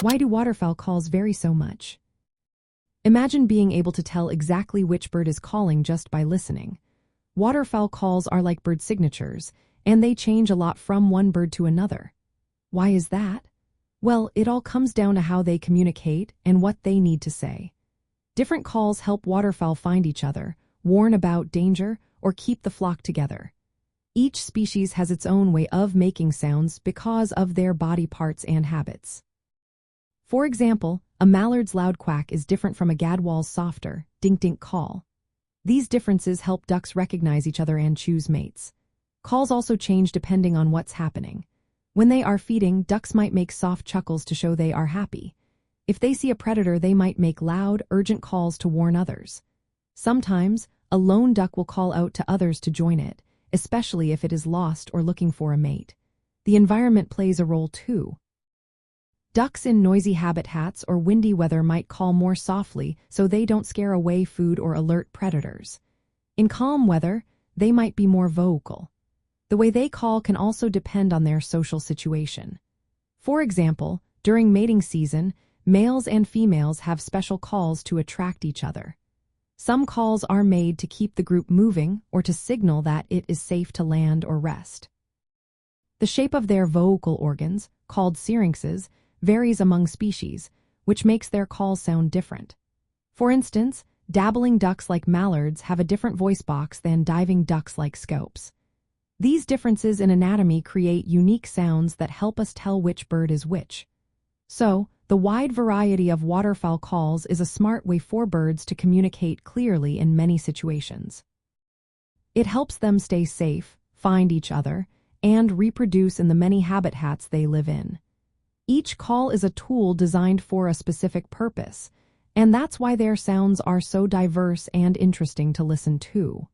Why do waterfowl calls vary so much? Imagine being able to tell exactly which bird is calling just by listening. Waterfowl calls are like bird signatures, and they change a lot from one bird to another. Why is that? Well, it all comes down to how they communicate and what they need to say. Different calls help waterfowl find each other, warn about danger, or keep the flock together. Each species has its own way of making sounds because of their body parts and habits. For example, a mallard's loud quack is different from a gadwall's softer, dink-dink call. These differences help ducks recognize each other and choose mates. Calls also change depending on what's happening. When they are feeding, ducks might make soft chuckles to show they are happy. If they see a predator, they might make loud, urgent calls to warn others. Sometimes, a lone duck will call out to others to join it, especially if it is lost or looking for a mate. The environment plays a role too. Ducks in noisy habitats or windy weather might call more softly so they don't scare away food or alert predators. In calm weather, they might be more vocal. The way they call can also depend on their social situation. For example, during mating season, males and females have special calls to attract each other. Some calls are made to keep the group moving or to signal that it is safe to land or rest. The shape of their vocal organs, called syrinxes, varies among species, which makes their calls sound different. For instance, dabbling ducks like mallards have a different voice box than diving ducks like scopes. These differences in anatomy create unique sounds that help us tell which bird is which. So, the wide variety of waterfowl calls is a smart way for birds to communicate clearly in many situations. It helps them stay safe, find each other, and reproduce in the many habitats they live in. Each call is a tool designed for a specific purpose, and that's why their sounds are so diverse and interesting to listen to.